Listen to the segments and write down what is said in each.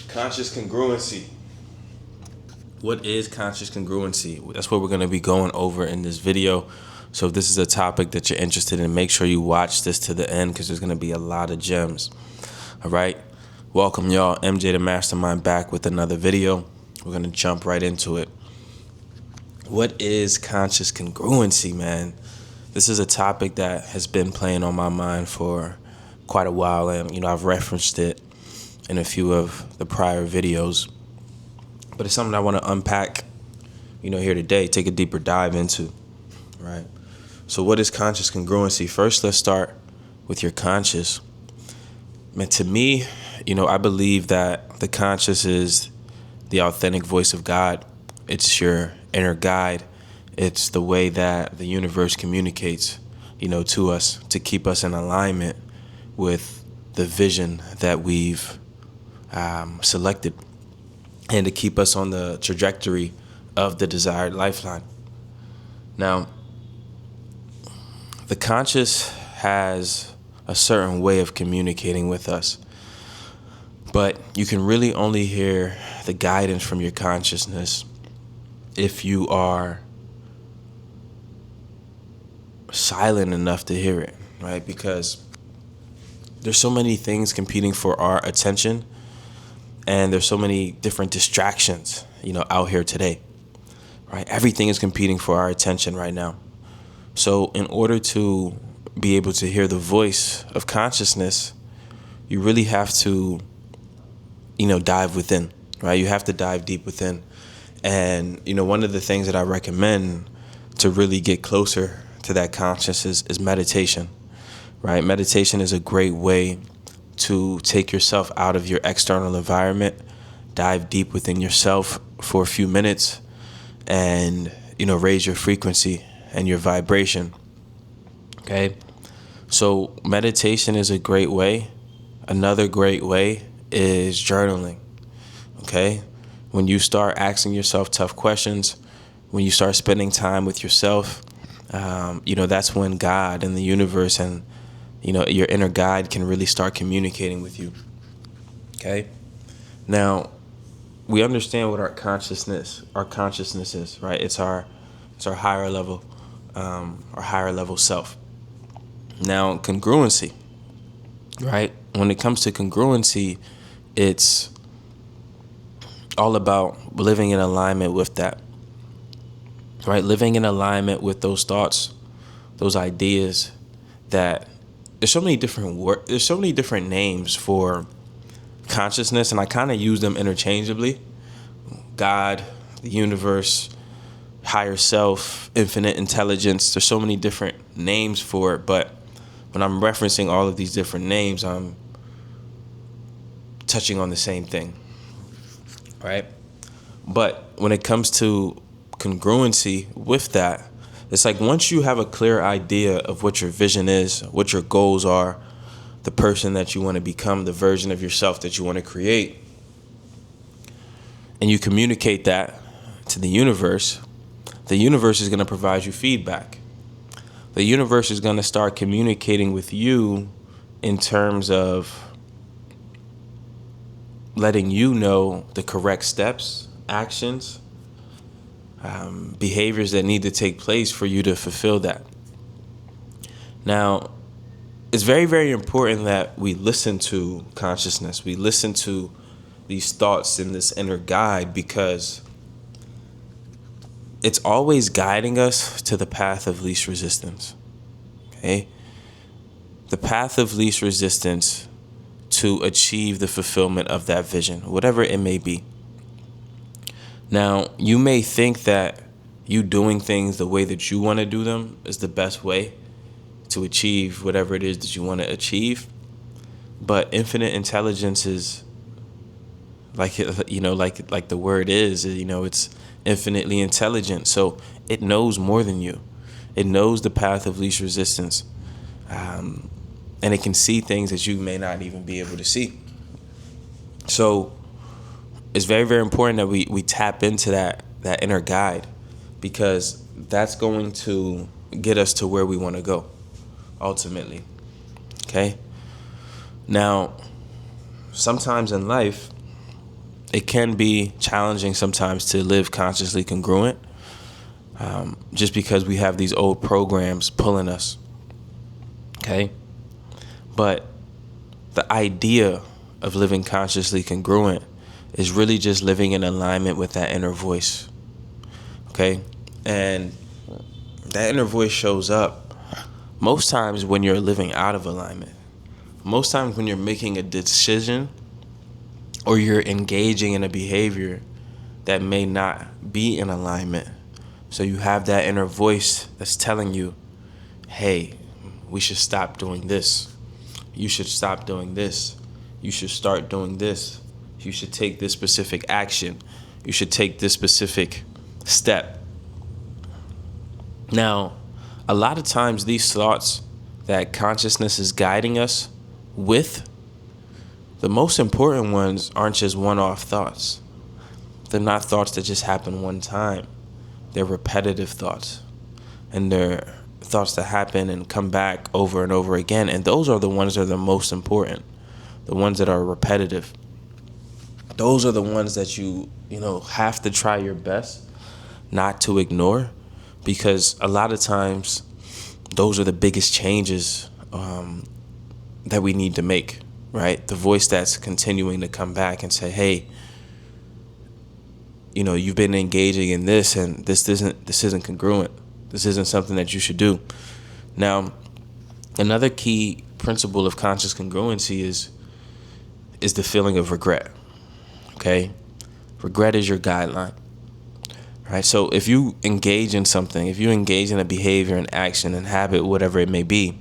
Conscious congruency. What is conscious congruency? That's what we're going to be going over in this video. So if this is a topic that you're interested in, make sure you watch this to the end because there's going to be a lot of gems. All right. Welcome, y'all. MJ the Mastermind back with another video. We're going to jump right into it. What is conscious congruency, man? This is a topic that has been playing on my mind for quite a while. And, I've referenced it in a few of the prior videos. But it's something I want to unpack, here today, take a deeper dive into, right? So what is conscious congruency? First, let's start with your conscious. Man, to me, I believe that the conscious is the authentic voice of God. It's your inner guide. It's the way that the universe communicates, to us to keep us in alignment with the vision that we've selected and to keep us on the trajectory of the desired lifeline. Now, the conscious has a certain way of communicating with us, but you can really only hear the guidance from your consciousness if you are silent enough to hear it, right? Because there's so many things competing for our attention, and there's so many different distractions, out here today, right? Everything is competing for our attention right now. So in order to be able to hear the voice of consciousness, you really have to, dive within, right? You have to dive deep within. And, one of the things that I recommend to really get closer to that consciousness is meditation, right? Meditation is a great way to take yourself out of your external environment, dive deep within yourself for a few minutes, and, raise your frequency and your vibration. Okay? So meditation is a great way. Another great way is journaling. Okay? When you start asking yourself tough questions, when you start spending time with yourself, that's when God and the universe and your inner guide can really start communicating with you. Okay? Now, we understand what our consciousness is, right? It's our higher level, our higher level self. Now, congruency, right? When it comes to congruency, it's all about living in alignment with that, right? Living in alignment with those thoughts, those ideas that there's so many different names for consciousness, and I kind of use them interchangeably. God, the universe, higher self, infinite intelligence. There's so many different names for it, but when I'm referencing all of these different names, I'm touching on the same thing, right? But when it comes to congruency with that, it's like once you have a clear idea of what your vision is, what your goals are, the person that you want to become, the version of yourself that you want to create, and you communicate that to the universe is going to provide you feedback. The universe is going to start communicating with you in terms of letting you know the correct steps, actions, behaviors that need to take place for you to fulfill that. Now, it's very, very important that we listen to consciousness. We listen to these thoughts in this inner guide because it's always guiding us to the path of least resistance. Okay? The path of least resistance to achieve the fulfillment of that vision, whatever it may be. Now, you may think that you doing things the way that you want to do them is the best way to achieve whatever it is that you want to achieve. But infinite intelligence is like the word is, it's infinitely intelligent. So it knows more than you. It knows the path of least resistance. And it can see things that you may not even be able to see. So it's very, very important that we tap into that inner guide, because that's going to get us to where we want to go ultimately. Okay? Now, sometimes in life, it can be challenging sometimes to live consciously congruent, just because we have these old programs pulling us. Okay? But the idea of living consciously congruent is really just living in alignment with that inner voice. Okay? And that inner voice shows up most times when you're living out of alignment. Most times when you're making a decision or you're engaging in a behavior that may not be in alignment. So you have that inner voice that's telling you, hey, we should stop doing this. You should stop doing this. You should start doing this. You should take this specific action. You should take this specific step. Now, a lot of times these thoughts that consciousness is guiding us with, the most important ones aren't just one-off thoughts. They're not thoughts that just happen one time. They're repetitive thoughts. And they're thoughts that happen and come back over and over again. And those are the ones that are the most important. The ones that are repetitive. Those are the ones that you have to try your best not to ignore. Because a lot of times, those are the biggest changes that we need to make, right? The voice that's continuing to come back and say, hey, you've been engaging in this and this isn't congruent. This isn't something that you should do. Now, another key principle of conscious congruency is the feeling of regret, okay? Regret is your guideline. Right, so if you engage in something, if you engage in a behavior, an action, an habit, whatever it may be,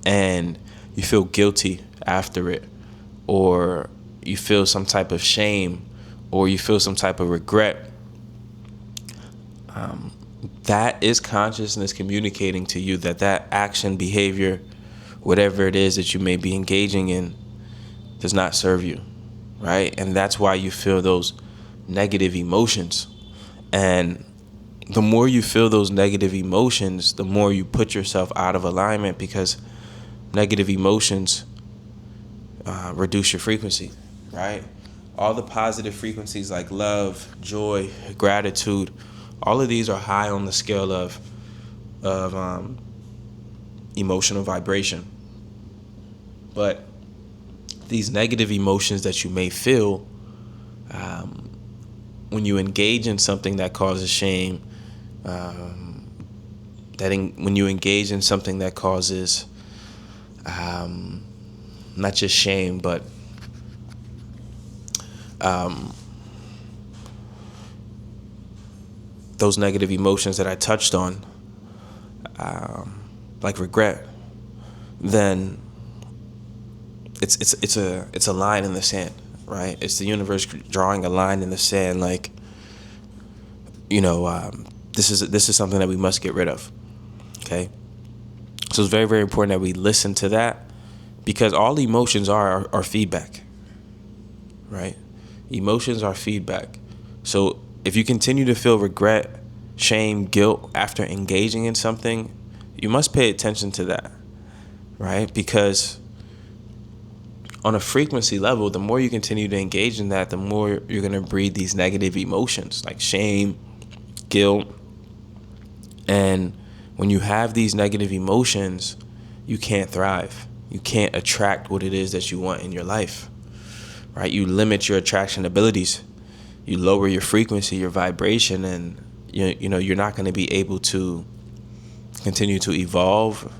and you feel guilty after it, or you feel some type of shame, or you feel some type of regret, that is consciousness communicating to you that action, behavior, whatever it is that you may be engaging in, does not serve you, right? And that's why you feel those negative emotions. And the more you feel those negative emotions, the more you put yourself out of alignment, because negative emotions reduce your frequency, right? All the positive frequencies like love, joy, gratitude, all of these are high on the scale of emotional vibration. But these negative emotions that you may feel, when you engage in something that causes shame, when you engage in something that causes not just shame, but those negative emotions that I touched on, like regret, then it's a line in the sand. Right? It's the universe drawing a line in the sand, like, this is something that we must get rid of. Okay? So it's very, very important that we listen to that, because all emotions are feedback. Right? Emotions are feedback. So if you continue to feel regret, shame, guilt after engaging in something, you must pay attention to that. Right? Because on a frequency level, the more you continue to engage in that, the more you're going to breed these negative emotions like shame, guilt. And when you have these negative emotions, you can't thrive. You can't attract what it is that you want in your life, right? You limit your attraction abilities. You lower your frequency, your vibration, and you're not going to be able to continue to evolve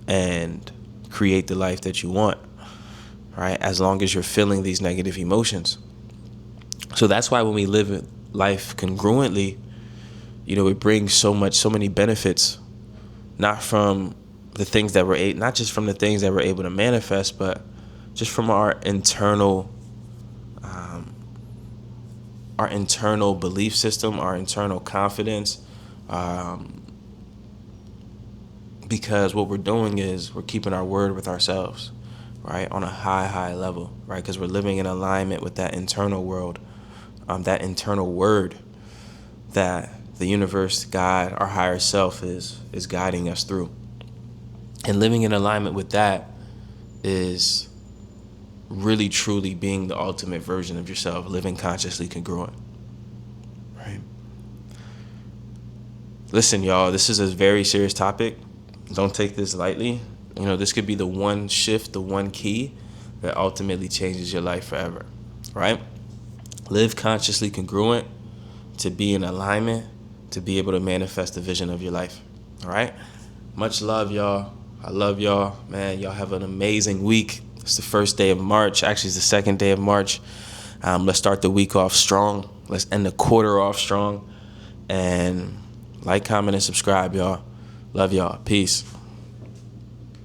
and create the life that you want. Right, as long as you're feeling these negative emotions. So that's why when we live life congruently, it brings so many benefits, not from the things that not just from the things that we're able to manifest, but just from our internal belief system, our internal confidence. Because what we're doing is we're keeping our word with ourselves. Right, on a high level, right? Because we're living in alignment with that internal world, that internal word that the universe, God, our higher self is guiding us through. And living in alignment with that is really truly being the ultimate version of yourself, living consciously congruent. Right? Listen, y'all, this is a very serious topic. Don't take this lightly. This could be the one shift, the one key that ultimately changes your life forever. Right? Live consciously congruent to be in alignment, to be able to manifest the vision of your life. All right? Much love, y'all. I love y'all. Man, y'all have an amazing week. It's the first day of March. Actually, it's the second day of March. Let's start the week off strong. Let's end the quarter off strong. And like, comment, and subscribe, y'all. Love y'all. Peace.